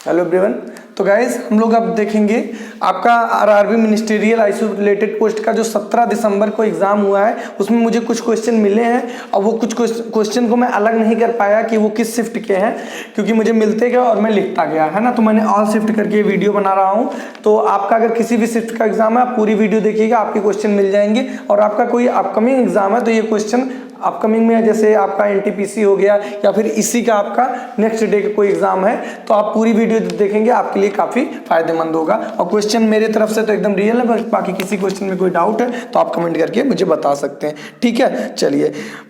Hello everyone. तो guys हम लोग अब देखेंगे आपका आरआरबी मिनिस्ट्रियल आइसोलेटेड पोस्ट का जो 17 दिसंबर को एग्ज़ाम हुआ है, उसमें मुझे कुछ क्वेश्चन मिले हैं और वो कुछ क्वेश्चन को मैं अलग नहीं कर पाया कि वो किस शिफ्ट के हैं, क्योंकि मुझे मिलते गए और मैं लिखता गया, है ना। तो मैंने ऑल शिफ्ट करके वीडियो बना रहा हूँ। तो आपका अगर किसी भी शिफ्ट का एग्जाम है, आप पूरी वीडियो देखिएगा, आपके क्वेश्चन मिल जाएंगे। और आपका कोई अपकमिंग एग्जाम है तो ये क्वेश्चन अपकमिंग में, जैसे आपका एनटीपीसी हो गया या फिर इसी का आपका नेक्स्ट डे का कोई एग्जाम है, तो आप पूरी वीडियो देखेंगे, आपके लिए काफ़ी फायदेमंद होगा। और क्वेश्चन मेरे तरफ से तो एकदम रियल है, बस बाकी किसी क्वेश्चन में कोई डाउट है तो आप कमेंट करके मुझे बता सकते हैं, ठीक है। चलिए,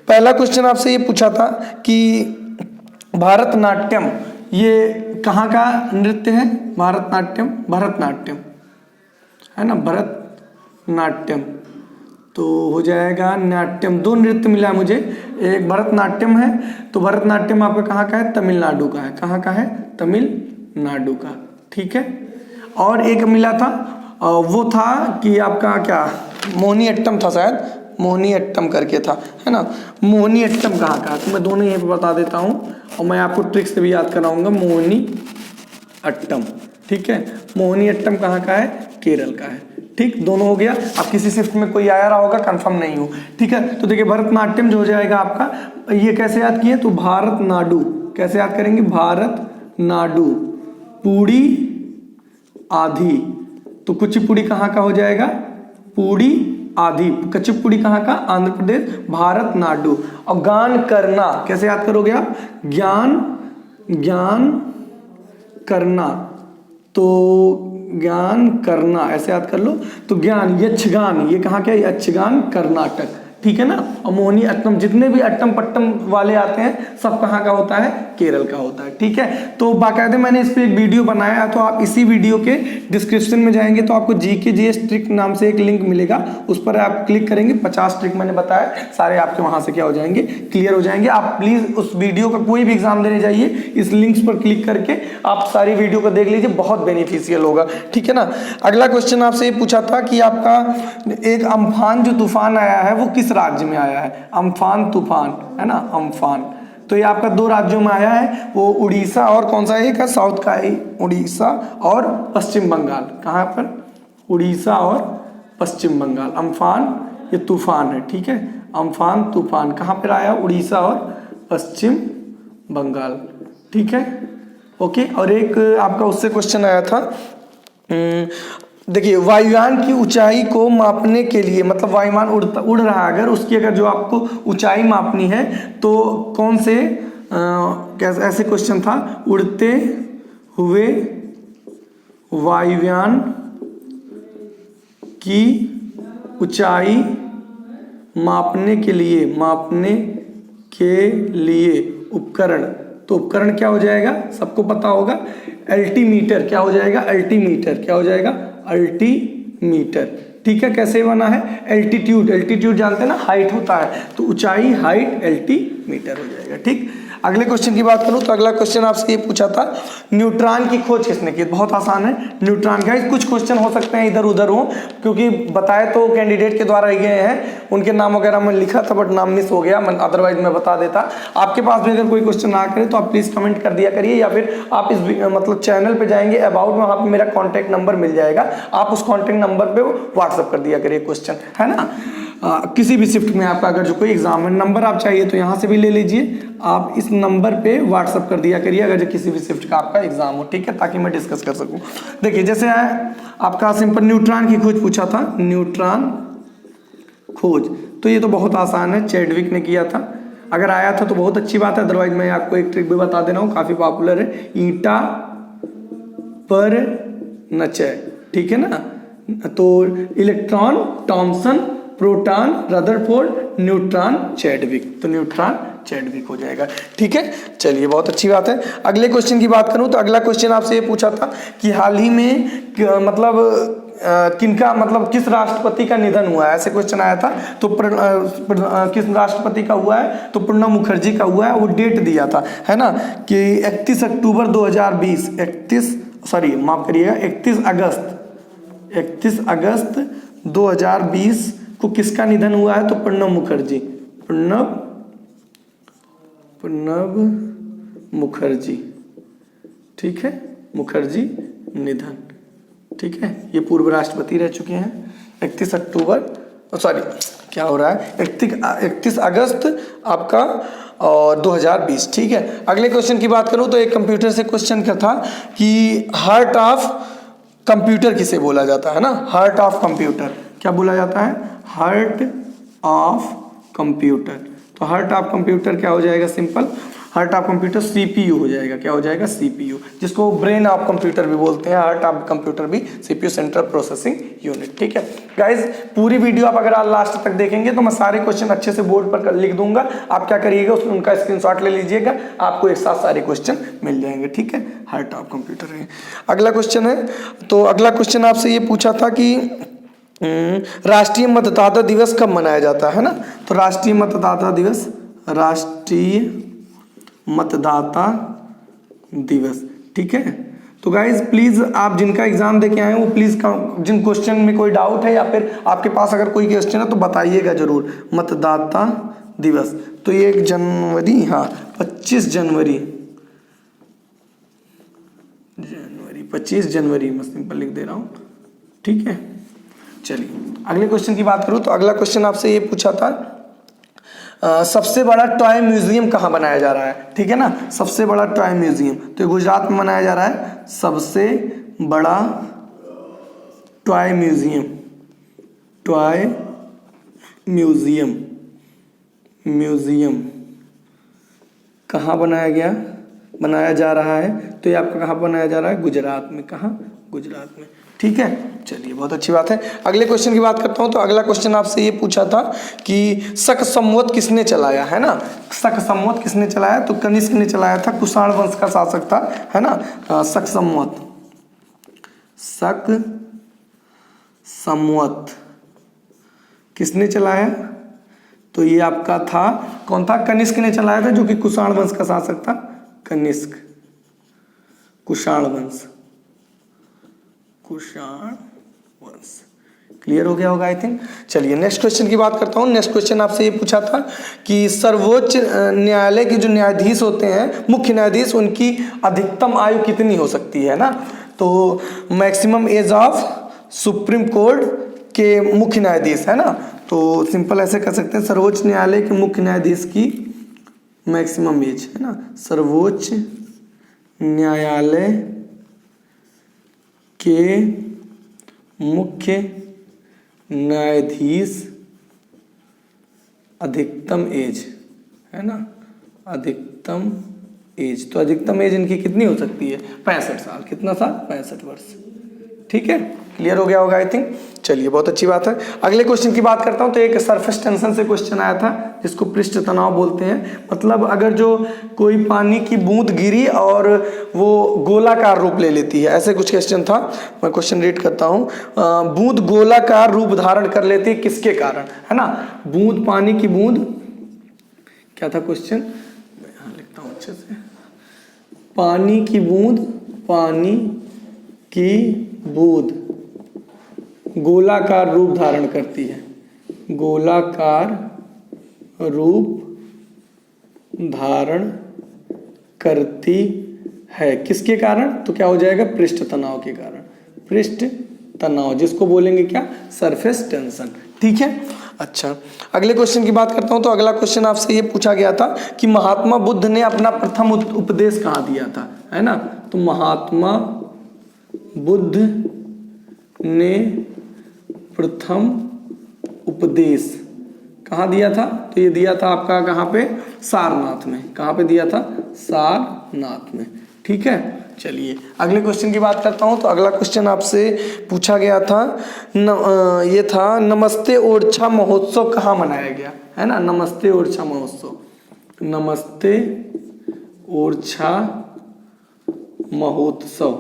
पहला क्वेश्चन आपसे ये पूछा था कि भरतनाट्यम ये कहाँ का नृत्य है? भरतनाट्यम है ना, भरतनाट्यम तो हो जाएगा नाट्यम। दो नृत्य मिला है मुझे, एक भरतनाट्यम है, तो भरतनाट्यम आपका कहाँ का है? तमिलनाडु का है। कहाँ का है? तमिलनाडु का, ठीक है। और एक मिला था, वो था कि आपका क्या मोहिनीअट्टम था, शायद मोहिनीअट्टम करके था, है ना। मोहिनीअट्टम कहाँ का है? तो मैं दोनों यहीं पे बता देता हूँ और मैं आपको ट्रिक से भी याद कराऊंगा। मोहिनीअट्टम, ठीक है। मोहिनीअट्टम कहाँ का है? केरल का है, ठीक। दोनों हो गया। अब किसी शिफ्ट में कोई आया रहा होगा, कंफर्म नहीं हो, ठीक है। तो देखिए भरतनाट्यम जो हो जाएगा आपका, ये कैसे याद किए? तो भारत नाडु, कैसे याद करेंगे? भारत नाडु। पूड़ी आधी, तो कुचिपुड़ी कहाँ का हो जाएगा? पूड़ी आधी। कुचिपुड़ी कहाँ का? आंध्र प्रदेश। भारत नाडु। और गान करना कैसे याद करोगे आप? ज्ञान करना, तो ज्ञान करना ऐसे याद कर लो। तो ज्ञान, यक्षगान, ये कहाँ का है? यक्षगान कर्नाटक, ठीक है ना। और मोहिनी अट्टम, जितने भी अट्टम पट्टम वाले आते हैं सब कहाँ का होता है? केरल का होता है, ठीक है। तो बाकायदे मैंने इस पर एक वीडियो बनाया है, तो आप इसी वीडियो के डिस्क्रिप्शन में जाएंगे तो आपको जीके जीएस ट्रिक नाम से एक लिंक मिलेगा, उस पर आप क्लिक करेंगे। 50 ट्रिक मैंने बताया, सारे आपके वहां से क्या हो जाएंगे? क्लियर हो जाएंगे। आप प्लीज उस वीडियो का कोई भी एग्जाम देने जाइए, इस लिंक्स पर क्लिक करके आप सारी वीडियो को देख लीजिए, बहुत बेनिफिशियल होगा, ठीक है ना। अगला क्वेश्चन आपसे ये पूछा था कि आपका एक अम्फान जो तूफान आया है वो किस राज्य में आया है? अम्फान तूफान, है ना, अम्फान। तो ये आपका 2 राज्यों में आया है, वो उड़ीसा और कौन सा है? का साउथ का है, उड़ीसा और पश्चिम बंगाल। कहाँ पर? उड़ीसा और पश्चिम बंगाल। अम्फान ये तूफान है, ठीक है। अम्फान तूफान कहाँ पर आया? उड़ीसा और पश्चिम बंगाल, ठीक है, ओके। और एक आपका उससे क्वेश्चन आया था, देखिए वायुयान की ऊंचाई को मापने के लिए, मतलब वायुयान उड़ रहा है, अगर उसकी अगर जो आपको ऊंचाई मापनी है तो कौन से ऐसे क्वेश्चन था, उड़ते हुए वायुयान की ऊंचाई मापने के लिए उपकरण, तो उपकरण क्या हो जाएगा? सबको पता होगा, अल्टीमीटर। क्या हो जाएगा? अल्टीमीटर। क्या हो जाएगा? अल्टीमीटर, ठीक है। कैसे बना है? एल्टीट्यूड जानते हैं ना, हाइट होता है, तो ऊंचाई, हाइट, एल्टीमीटर हो जाएगा, ठीक। अगले क्वेश्चन की बात करूं तो अगला क्वेश्चन आपसे ये पूछा था, न्यूट्रॉन की खोज किसने की? बहुत आसान है, न्यूट्रॉन। गाइस कुछ क्वेश्चन हो सकते हैं इधर उधर हो, क्योंकि बताए तो कैंडिडेट के द्वारा गए हैं, उनके नाम वगैरह मैं लिखा था बट नाम मिस हो गया, अदरवाइज मैं बता देता। आपके पास भी अगर कोई क्वेश्चन ना करे तो आप प्लीज कमेंट कर दिया करिए, या फिर आप इस मतलब चैनल पे जाएंगे, अबाउट में वहाँ पे मेरा कॉन्टैक्ट नंबर मिल जाएगा, आप उस कॉन्टैक्ट नंबर पे व्हाट्सअप कर दिया करिए क्वेश्चन, है ना। किसी भी शिफ्ट में आपका अगर जो कोई एग्जाम है, नंबर आप चाहिए तो यहाँ से भी ले लीजिए, आप इस नंबर पे व्हाट्सअप कर दिया करिए अगर जो किसी भी शिफ्ट का आपका एग्जाम हो, ठीक है, ताकि मैं डिस्कस कर सकूं। देखिए जैसे है आपका सिंपल न्यूट्रॉन की खोज पूछा था, न्यूट्रॉन खोज, तो ये तो बहुत आसान है, चैडविक ने किया था। अगर आया था तो बहुत अच्छी बात है, अदरवाइज मैं आपको एक ट्रिक भी बता दे रहा हूँ, काफी पॉपुलर है, ईटा पर नचय, ठीक है ना। तो electron Thomson, proton Rutherford, neutron Chadwick, तो न्यूट्रॉन चैडविक हो जाएगा, ठीक है। चलिए बहुत अच्छी बात है। अगले क्वेश्चन की बात करूं तो अगला क्वेश्चन आपसे ये पूछा था कि हाल ही में मतलब किनका, मतलब किस राष्ट्रपति का निधन हुआ है, ऐसे क्वेश्चन आया था। तो किस राष्ट्रपति का हुआ है? तो प्रणब मुखर्जी का हुआ है, वो डेट दिया था, है ना, कि 31 अक्टूबर 2020, 31 अगस्त 2020 को किसका निधन हुआ है? तो प्रणब मुखर्जी, ठीक है, मुखर्जी निधन। ठीक है, ये पूर्व राष्ट्रपति रह चुके हैं। 31 अक्टूबर, सॉरी क्या हो रहा है, 31 अगस्त आपका और 2020। ठीक है, अगले क्वेश्चन की बात करूं तो एक कंप्यूटर से क्वेश्चन क्या था कि हार्ट ऑफ कंप्यूटर किसे बोला जाता है ना, हार्ट ऑफ कंप्यूटर क्या बोला जाता है, हार्ट ऑफ कंप्यूटर। तो हार्ट ऑफ कंप्यूटर क्या हो जाएगा, simple heart of computer CPU हो जाएगा। क्या हो जाएगा, सीपीयू, जिसको ब्रेन ऑफ कंप्यूटर भी बोलते हैं। हार्ट ऑफ कंप्यूटर भी सीपीयू, सेंट्रल प्रोसेसिंग यूनिट। ठीक है गाइज, पूरी वीडियो आप अगर आप लास्ट तक देखेंगे तो मैं सारे क्वेश्चन अच्छे से बोर्ड पर लिख दूंगा। आप क्या करिएगा, उसमें उनका स्क्रीनशॉट ले लीजिएगा, आपको एक साथ सारे क्वेश्चन मिल जाएंगे। ठीक है, हार्ट ऑफ कंप्यूटर है। अगला क्वेश्चन है, तो अगला क्वेश्चन आपसे ये पूछा था कि राष्ट्रीय मतदाता दिवस कब मनाया जाता है ना। तो राष्ट्रीय मतदाता दिवस, राष्ट्रीय मतदाता दिवस। ठीक है, तो गाइज प्लीज आप जिनका एग्जाम देके आए हैं वो प्लीज जिन क्वेश्चन में कोई डाउट है या फिर आपके पास अगर कोई क्वेश्चन है तो बताइएगा जरूर। मतदाता दिवस तो ये 1 जनवरी, हाँ 25 जनवरी, 25 जनवरी मैं सिंपल लिख दे रहा हूँ। ठीक है, चलिए अगले क्वेश्चन की बात करूँ तो अगला क्वेश्चन आपसे ये पूछा था सबसे बड़ा टॉय म्यूजियम कहाँ बनाया जा रहा है। ठीक है ना, सबसे बड़ा टॉय म्यूजियम तो ये गुजरात में बनाया जा रहा है। सबसे बड़ा toy museum, toy museum, museum कहाँ बनाया जा रहा है, तो ये आपका कहाँ बनाया जा रहा है, गुजरात में। कहाँ, गुजरात में। ठीक है, चलिए बहुत अच्छी बात है। अगले क्वेश्चन की बात करता हूं तो अगला क्वेश्चन आपसे ये पूछा था कि शक संवत किसने चलाया है ना। शक संवत किसने चलाया, तो कनिष्क ने चलाया था, कुषाण वंश का शासक था, है ना। शक संवत, शक संवत किसने चलाया, तो ये आपका था, कौन था, कनिष्क ने चलाया था, जो कि कुषाण वंश का शासक था। कनिष्क, कुषाण वंश, कुषाण वंश। क्लियर हो गया होगा आई थिंक। चलिए नेक्स्ट क्वेश्चन की बात करता हूँ। नेक्स्ट क्वेश्चन आपसे ये पूछा था कि सर्वोच्च न्यायालय के जो न्यायाधीश होते हैं, मुख्य न्यायाधीश, उनकी अधिकतम आयु कितनी हो सकती है ना। तो maximum age of supreme court के मुख्य न्यायाधीश, है ना। तो सिंपल ऐसे कर सकते हैं, सर्वोच्च न्यायालय के मुख्य न्यायाधीश की मैक्सिमम एज, है ना। सर्वोच्च न्यायालय के मुख्य न्यायाधीश अधिकतम एज, है ना, अधिकतम एज। तो अधिकतम एज इनकी कितनी हो सकती है, 65 साल। कितना साल, 65 वर्ष। ठीक है, क्लियर हो गया होगा आई थिंक। चलिए बहुत अच्छी बात है। अगले क्वेश्चन की बात करता हूं तो एक सरफेस टेंशन से क्वेश्चन आया था, जिसको पृष्ठ तनाव बोलते हैं। मतलब अगर जो कोई पानी की बूंद गिरी और वो गोलाकार रूप ले लेती है, ऐसे कुछ क्वेश्चन था। मैं क्वेश्चन रीड करता हूं। बूंद गोलाकार रूप धारण कर लेती है किसके कारण, है ना। बूंद, पानी की बूंद, क्या था क्वेश्चन, मैं यहाँ लिखता हूँ अच्छे से। पानी की बूंद, पानी की बूंद गोलाकार रूप धारण करती है, गोलाकार रूप धारण करती है किसके कारण, तो क्या हो जाएगा, पृष्ठ तनाव के कारण। पृष्ठ तनाव, जिसको बोलेंगे क्या, सरफेस टेंशन। ठीक है, अच्छा अगले क्वेश्चन की बात करता हूं तो अगला क्वेश्चन आपसे ये पूछा गया था कि महात्मा बुद्ध ने अपना प्रथम उपदेश कहाँ दिया था, है ना। तो महात्मा बुद्ध ने प्रथम उपदेश कहाँ दिया था, तो ये दिया था आपका कहाँ पे, सारनाथ में। कहाँ पे दिया था, सारनाथ में। ठीक है, चलिए अगले क्वेश्चन की बात करता हूँ तो अगला क्वेश्चन आपसे पूछा गया था ये था, नमस्ते ओरछा महोत्सव कहाँ मनाया गया, है ना। नमस्ते ओरछा महोत्सव, नमस्ते ओरछा महोत्सव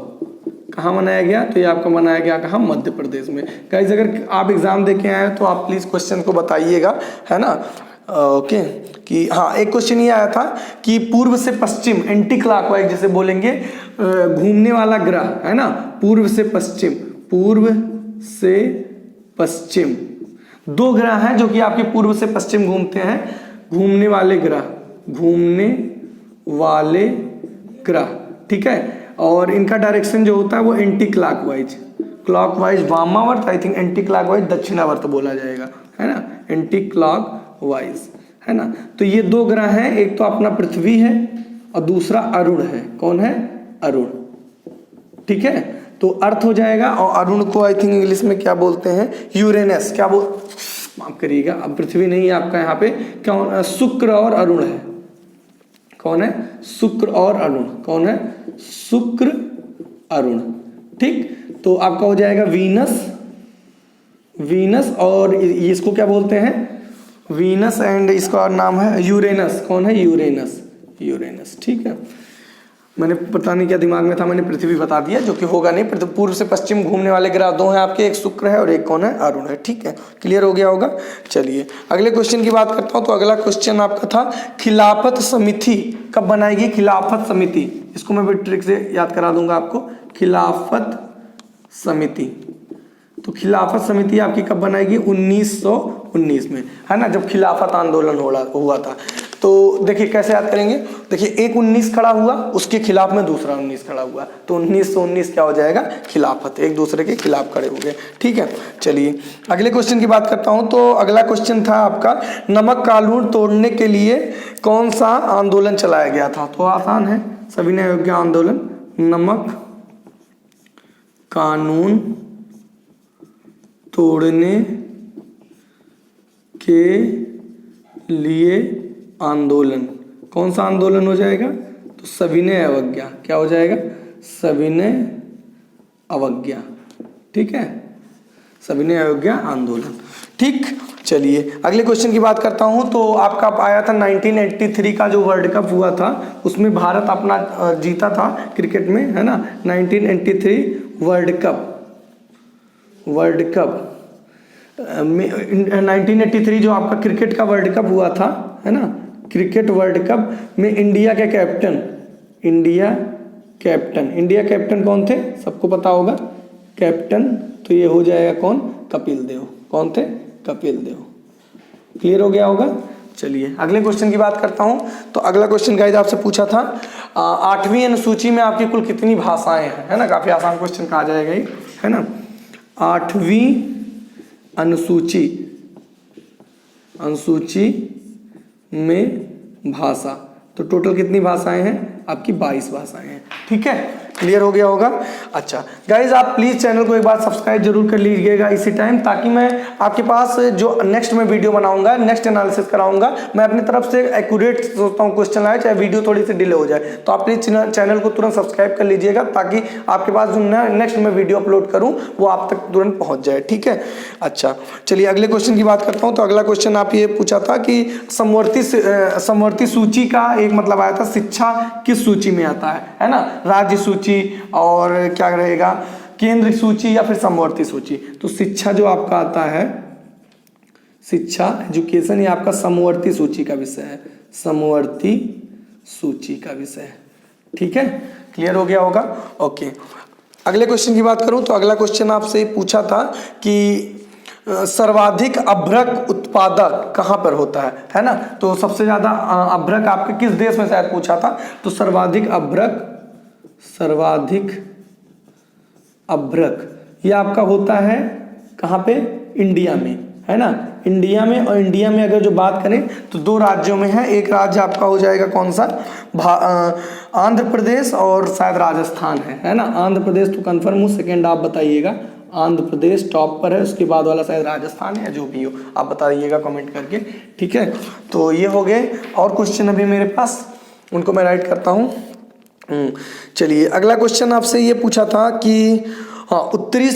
कहाँ मनाया गया, तो ये आपका मनाया गया कहाँ, मध्य प्रदेश में। गाइस अगर आप एग्जाम देके आए तो आप प्लीज क्वेश्चन को बताइएगा, है ना। ओके, कि हाँ एक क्वेश्चन ये आया था कि पूर्व से पश्चिम, एंटी क्लॉकवाइज जिसे बोलेंगे, घूमने वाला ग्रह, है ना। पूर्व से पश्चिम, पूर्व से पश्चिम 2 ग्रह हैं जो कि आपके पूर्व से पश्चिम घूमते हैं। घूमने वाले ग्रह, घूमने वाले ग्रह ठीक है, और इनका डायरेक्शन जो होता है वो एंटी क्लॉकवाइज, क्लॉकवाइज वामावर्त, आई थिंक एंटी क्लॉकवाइज दक्षिणावर्त बोला जाएगा, है ना, एंटी क्लॉकवाइज, है ना। तो ये दो ग्रह हैं, एक तो अपना पृथ्वी है और दूसरा अरुण है। कौन है? अरुण, ठीक है। तो अर्थ हो जाएगा, और अरुण को आई थिंक इंग्लिश में क्या बोलते हैं? यूरेनस। क्या बोल, माफ करिएगा, अब पृथ्वी नहीं है आपका यहाँ पे, क्या शुक्र और अरुण है। कौन है? शुक्र और अरुण। कौन है? शुक्र अरुण, ठीक। तो आपका हो जाएगा वीनस, वीनस, और इसको क्या बोलते हैं? वीनस, एंड इसका नाम है यूरेनस। कौन है? यूरेनस, यूरेनस, ठीक है। मैंने पता नहीं क्या दिमाग में था, मैंने पृथ्वी बता दिया, जो कि होगा नहीं। पूर्व से पश्चिम घूमने वाले ग्रह दो हैं आपके, एक शुक्र है और एक कौन है? अरुण है, ठीक है। क्लियर हो गया होगा। चलिए अगले क्वेश्चन की बात करता हूं। तो अगला क्वेश्चन आपका था खिलाफत समिति कब बनाएगी? खिलाफत समिति, इसको मैं भी ट्रिक से याद करा दूंगा आपको। खिलाफत समिति, तो खिलाफत समिति आपकी कब बनाएगी? 1919 में, है ना, जब खिलाफत आंदोलन हुआ था। तो देखिए कैसे याद करेंगे। देखिए एक 19 खड़ा हुआ, उसके खिलाफ में दूसरा 19 खड़ा हुआ, तो 1919 क्या हो जाएगा? खिलाफत, एक दूसरे के खिलाफ खड़े हो गए, ठीक है। चलिए अगले क्वेश्चन की बात करता हूं। तो अगला क्वेश्चन था आपका, नमक कानून तोड़ने के लिए कौन सा आंदोलन चलाया गया था? तो आसान है, सविनय अवज्ञा आंदोलन। नमक कानून तोड़ने के लिए आंदोलन, कौन सा आंदोलन हो जाएगा? तो सविनय अवज्ञा। क्या हो जाएगा? सविनय अवज्ञा, ठीक है, सविनय अवज्ञा आंदोलन, ठीक। चलिए अगले क्वेश्चन की बात करता हूं। तो आपका आया था 1983 का जो वर्ल्ड कप हुआ था, उसमें भारत अपना जीता था क्रिकेट में, है ना। 1983 वर्ल्ड कप 1983 जो आपका क्रिकेट का वर्ल्ड कप हुआ था, है ना, क्रिकेट वर्ल्ड कप में इंडिया के कैप्टन, इंडिया कैप्टन कौन थे? सबको पता होगा कैप्टन, तो ये हो जाएगा कौन? कपिल देव। कौन थे? कपिल देव। क्लियर हो गया होगा। चलिए अगले क्वेश्चन की बात करता हूं। तो अगला क्वेश्चन गाइस आपसे पूछा था 8वीं अनुसूची में आपकी कुल कितनी भाषाएं हैं, है ना। काफी आसान क्वेश्चन कहा जाएगा ये, है ना। 8वीं अनुसूची में भाषा, तो टोटल कितनी भाषाएं हैं आपकी? 22 भाषाएं हैं, ठीक है। क्लियर हो गया होगा। अच्छा गाइज, आप प्लीज चैनल को एक बार सब्सक्राइब जरूर कर लीजिएगा इसी टाइम, ताकि मैं आपके पास जो नेक्स्ट में वीडियो बनाऊंगा, नेक्स्ट एनालिसिस कराऊंगा, मैं अपनी तरफ से एक्यूरेट सोचता हूँ क्वेश्चन लाए, चाहे वीडियो थोड़ी सी डिले हो जाए। तो आप प्लीज चैनल को तुरंत सब्सक्राइब कर लीजिएगा, ताकि आपके पास जो नेक्स्ट में वीडियो अपलोड करूँ वो आप तक तुरंत पहुँच जाए, ठीक है। अच्छा चलिए अगले क्वेश्चन की बात करता हूँ। तो अगला क्वेश्चन आप ये पूछा था कि समवर्ती सूची का एक मतलब आया था, शिक्षा किस सूची में आता है ना, राज्य सूची और क्या रहेगा, केंद्र सूची या फिर समवर्ती सूची। तो शिक्षा जो आपका आता है, शिक्षा एजुकेशन, ये आपका समवर्ती सूची का विषय है, समवर्ती सूची का विषय है, ठीक है। क्लियर हो गया होगा। ओके अगले क्वेश्चन की बात करूं। तो अगला क्वेश्चन आपसे पूछा था कि सर्वाधिक अभ्रक उत्पादक कहां पर होता है ना। तो सबसे ज्यादा अभ्रक आपके किस देश में शायद पूछा था। तो सर्वाधिक अभ्रक ये आपका होता है कहां पे? इंडिया में, है ना, इंडिया में। और इंडिया में अगर जो बात करें तो दो राज्यों में है, एक राज्य आपका हो जाएगा कौन सा? आंध्र प्रदेश और शायद राजस्थान है ना। आंध्र प्रदेश तो कंफर्म हूँ, सेकेंड आप बताइएगा। आंध्र प्रदेश टॉप पर है, उसके बाद वाला शायद राजस्थान है, जो भी हो आप बताइएगा कमेंट करके, ठीक है। तो ये हो गए, और क्वेश्चन अभी मेरे पास, उनको मैं राइट करता हूँ। चलिए अगला क्वेश्चन आपसे ये पूछा था कि हाँ, उत्तरी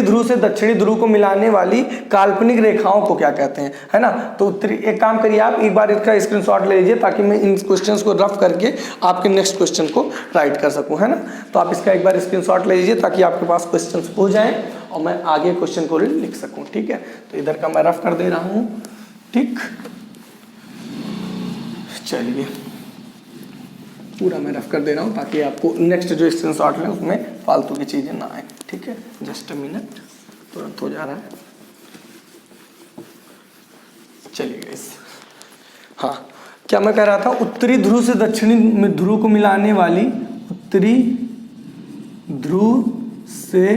ध्रुव से दक्षिणी ध्रुव को मिलाने वाली काल्पनिक रेखाओं को क्या कहते हैं, है ना। तो उत्तरी, एक काम करिए आप एक बार इसका स्क्रीनशॉट ले लीजिए, ताकि मैं इन क्वेश्चंस को रफ करके आपके नेक्स्ट क्वेश्चन को राइट कर सकूं, है ना। तो आप इसका एक बार स्क्रीनशॉट ले लीजिए, ताकि आपके पास क्वेश्चंस हो जाएं और मैं आगे क्वेश्चन को लिख सकूं, ठीक है। तो इधर का मैं रफ कर दे रहा हूँ, ठीक। चलिए पूरा मैं रफ कर दे रहा हूँ, ताकि आपको नेक्स्ट जो स्क्रीनशॉट है उसमें फालतू की चीज़ें ना आए, ठीक है। जस्ट अ मिनट, तुरंत हो जा रहा है। चलिए गाइस, हाँ क्या मैं कह रहा था, उत्तरी ध्रुव से दक्षिणी ध्रुव को मिलाने वाली, उत्तरी ध्रुव से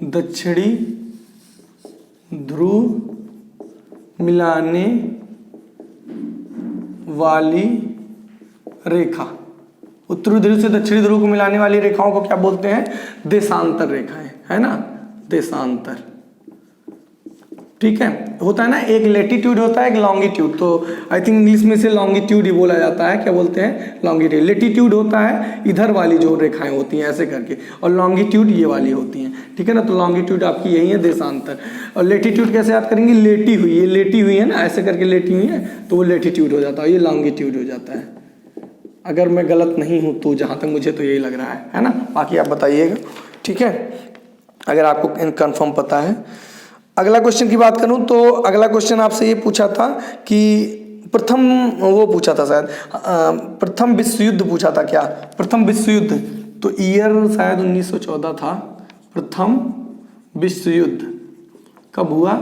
दक्षिणी ध्रुव मिलाने वाली रेखा, उत्तरी ध्रुव से दक्षिणी ध्रुव को मिलाने वाली रेखाओं को क्या बोलते हैं, देशांतर रेखाएं, है ना, देशांतर। ठीक है, होता है ना, एक लेटीट्यूड होता है, एक लॉन्गिट्यूड, तो आई थिंक इंग्लिश में से लॉन्गिट्यूड ही बोला जाता है, क्या बोलते हैं, लॉन्गिट्यूड। लेटीट्यूड होता है इधर वाली जो रेखाएं होती हैं ऐसे करके, और लॉन्गिट्यूड ये वाली होती हैं, ठीक है ना। तो लॉन्गिट्यूड आपकी यही है, देशांतर। और लेटीट्यूड कैसे याद करेंगे, लेटी हुई, ये लेटी हुई है ना, ऐसे करके लेटी हुई है, तो वो लेटीट्यूड हो जाता है, ये लॉन्गिट्यूड हो जाता है। अगर मैं गलत नहीं हूँ तो, जहाँ तक मुझे तो यही लग रहा है ना, बाकी आप बताइएगा, ठीक है, अगर आपको कन्फर्म पता है। अगला क्वेश्चन की बात करूं तो अगला क्वेश्चन आपसे ये पूछा था कि प्रथम, वो पूछा था शायद प्रथम विश्व युद्ध पूछा था, क्या प्रथम विश्व युद्ध, तो ईयर शायद 1914 था। प्रथम विश्व युद्ध कब हुआ,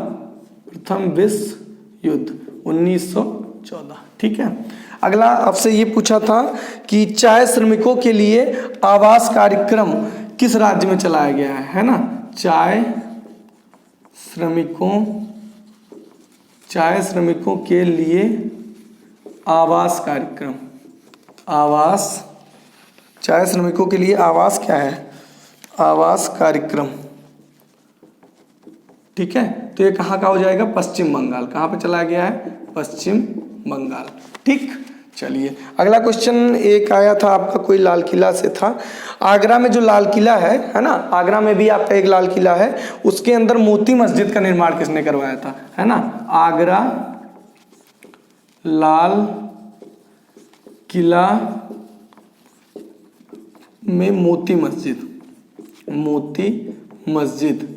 प्रथम विश्व युद्ध 1914, ठीक है। अगला आपसे ये पूछा था कि चाय श्रमिकों के लिए आवास कार्यक्रम किस राज्य में चलाया गया है ना, चाय श्रमिकों के लिए आवास कार्यक्रम, आवास, चाय श्रमिकों के लिए आवास क्या है, आवास कार्यक्रम, ठीक है। तो ये कहाँ का हो जाएगा, पश्चिम बंगाल। कहाँ पे चलाया गया है, पश्चिम बंगाल, ठीक। चलिए अगला क्वेश्चन एक आया था आपका, कोई लाल किला से था। आगरा में जो लाल किला है ना, आगरा में भी आपका एक लाल किला है, उसके अंदर मोती मस्जिद का निर्माण किसने करवाया था, है ना। आगरा लाल किला में मोती मस्जिद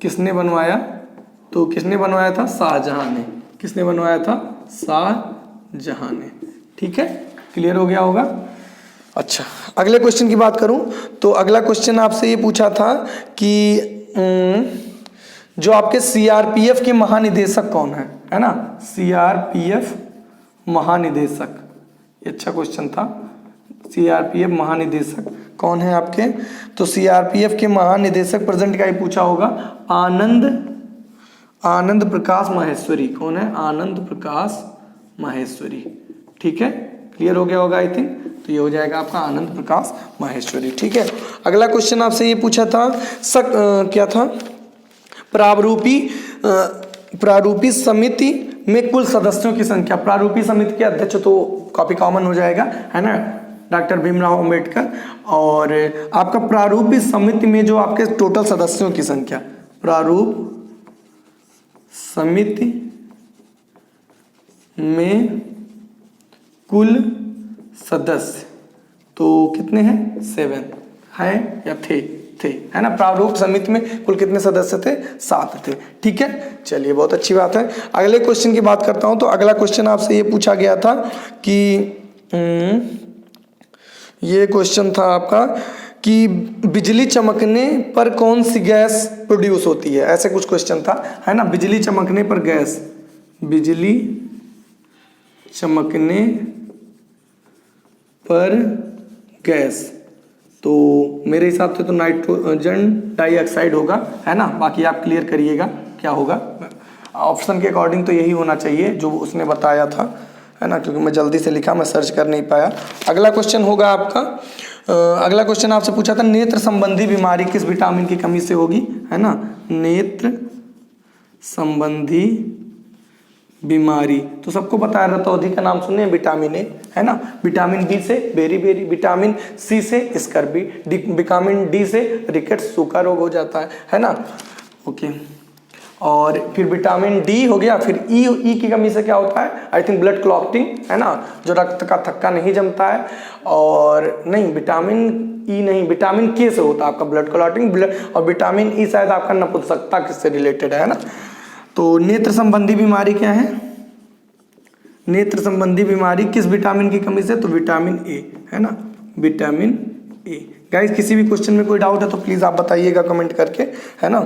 किसने बनवाया, तो किसने बनवाया था, शाहजहां ने। किसने बनवाया था, शाहजहां ने, ठीक है, क्लियर हो गया होगा। अच्छा, अगले क्वेश्चन की बात करूं तो अगला क्वेश्चन आपसे ये पूछा था कि जो आपके सीआरपीएफ के महानिदेशक कौन है ना, सीआरपीएफ महानिदेशक, ये अच्छा क्वेश्चन था। सीआरपीएफ महानिदेशक कौन है आपके, तो सीआरपीएफ के महानिदेशक प्रेजेंट का ही पूछा होगा, आनंद प्रकाश माहेश्वरी। कौन है, आनंद प्रकाश माहेश्वरी, ठीक है, क्लियर हो गया होगा आई थिंक। तो ये हो जाएगा आपका आनंद प्रकाश माहेश्वरी, ठीक है। अगला क्वेश्चन आपसे ये पूछा था क्या था, प्रारूपी समिति में कुल सदस्यों की संख्या। प्रारूपी समिति के अध्यक्ष तो काफी कॉमन हो जाएगा, है ना, डॉक्टर भीमराव अंबेडकर। और आपका प्रारूपी समिति में जो आपके टोटल सदस्यों की संख्या, प्रारूप समिति में कुल सदस्य तो कितने हैं, 7 हैं या थे, है ना। प्रारूप समिति में कुल कितने सदस्य थे, 7 थे, ठीक है। चलिए बहुत अच्छी बात है। अगले क्वेश्चन की बात करता हूं तो अगला क्वेश्चन आपसे ये पूछा गया था कि ये क्वेश्चन था आपका कि बिजली चमकने पर कौन सी गैस प्रोड्यूस होती है, ऐसे कुछ क्वेश्चन था, है ना। बिजली चमकने पर गैस, बिजली चमकने पर गैस, तो मेरे हिसाब से तो नाइट्रोजन डाइऑक्साइड होगा, है ना। बाकी आप क्लियर करिएगा क्या होगा, ऑप्शन के अकॉर्डिंग तो यही होना चाहिए जो उसने बताया था, है ना, क्योंकि मैं जल्दी से लिखा, मैं सर्च कर नहीं पाया। अगला क्वेश्चन होगा आपका, अगला क्वेश्चन आपसे पूछा था नेत्र संबंधी बीमारी किस विटामिन की कमी से होगी, है ना। नेत्र संबंधी बीमारी तो सबको पता है, रतौंधी का नाम सुने, विटामिन ए, है ना। विटामिन बी से बेरी, विटामिन सी से स्कर्वी, विटामिन डी से रिकेट्स, सूखा रोग हो जाता है ना, ओके। और फिर विटामिन डी हो गया, फिर ई की कमी से क्या होता है, आई थिंक ब्लड क्लॉटिंग, है ना, जो रक्त का थक्का नहीं जमता है। और नहीं, विटामिन ई नहीं, विटामिन के से होता है आपका ब्लड क्लॉटिंग, और विटामिन ई शायद आपका नपुंसकता किससे रिलेटेड है ना। तो नेत्र संबंधी बीमारी क्या है, नेत्र संबंधी बीमारी किस विटामिन की कमी से, तो विटामिन ए, है ना, विटामिन ए। गाइस किसी भी क्वेश्चन में कोई डाउट है तो प्लीज़ आप बताइएगा कमेंट करके, है ना।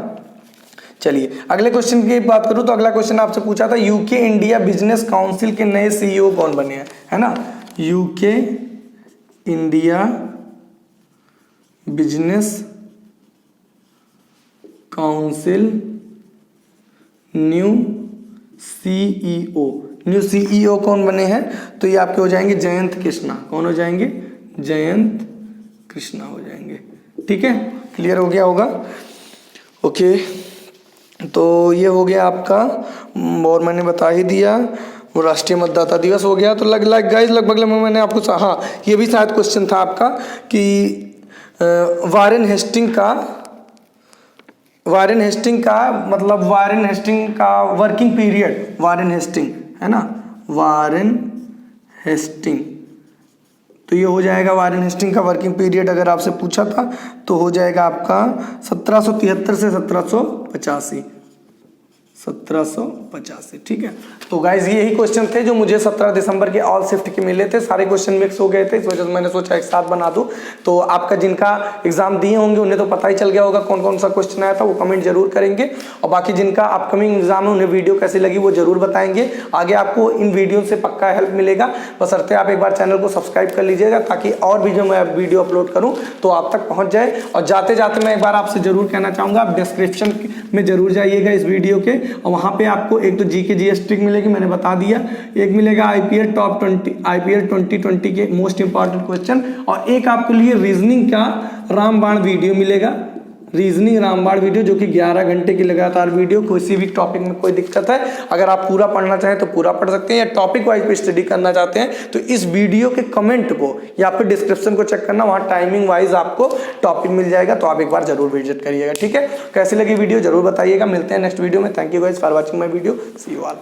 चलिए अगले क्वेश्चन की बात करूं तो अगला क्वेश्चन आपसे पूछा था यूके इंडिया बिजनेस काउंसिल के नए सीईओ कौन बने हैं, है ना। UK India business council new CEO कौन बने हैं, तो ये आपके हो जाएंगे जयंत कृष्णा। कौन हो जाएंगे, जयंत कृष्णा हो जाएंगे। ठीक है, क्लियर हो गया होगा। ओके, तो ये हो गया आपका, और मैंने बता ही दिया वो राष्ट्रीय मतदाता दिवस हो गया। तो लगभग मैंने आपको, हाँ ये भी शायद क्वेश्चन था आपका कि वारेन हेस्टिंग का मतलब वारेन हेस्टिंग का वर्किंग पीरियड, वारेन हेस्टिंग है ना, वारेन हेस्टिंग, तो ये हो जाएगा वारेन हेस्टिंग का वर्किंग पीरियड अगर आपसे पूछा था तो हो जाएगा आपका 1773 से 1785। 1785। ठीक है, तो गाइज यही क्वेश्चन थे जो मुझे 17 दिसंबर के ऑल शिफ्ट के मिले थे। सारे क्वेश्चन मिक्स हो गए थे, इस वजह से मैंने सोचा एक साथ बना दूं। तो आपका जिनका एग्जाम दिए होंगे उन्हें तो पता ही चल गया होगा कौन कौन सा क्वेश्चन आया था, वो कमेंट जरूर करेंगे। और बाकी जिनका अपकमिंग एग्जाम है उन्हें वीडियो कैसी लगी वो जरूर बताएंगे। आगे आपको इन वीडियो से पक्का हेल्प मिलेगा, बशर्ते आप एक बार चैनल को सब्सक्राइब कर लीजिएगा ताकि और भी जो मैं वीडियो अपलोड करूँ तो आप तक पहुँच जाए। और जाते जाते मैं एक बार आपसे जरूर कहना चाहूँगा, आप डिस्क्रिप्शन में जरूर जाइएगा इस वीडियो के, और वहाँ पे आपको एक तो जीके जीएस ट्रिक मिलेगी, मैंने बता दिया, एक मिलेगा आईपीएल टॉप 20 आईपीएल 2020 के मोस्ट इंपॉर्टेंट क्वेश्चन, और एक आपके लिए रीजनिंग का रामबाण वीडियो मिलेगा, रीजनिंग रामबाण वीडियो जो कि 11 घंटे की लगातार वीडियो। किसी भी टॉपिक में कोई दिक्कत है, अगर आप पूरा पढ़ना चाहें तो पूरा पढ़ सकते हैं, या टॉपिक वाइज पे स्टडी करना चाहते हैं तो इस वीडियो के कमेंट को या फिर डिस्क्रिप्शन को चेक करना, वहाँ टाइमिंग वाइज आपको टॉपिक मिल जाएगा, तो आप एक बार जरूर विजिट करिएगा। ठीक है, कैसी लगी वीडियो जरूर बताइएगा। मिलते हैं नेक्स्ट वीडियो में। Thank you guys for watching my video, see you all.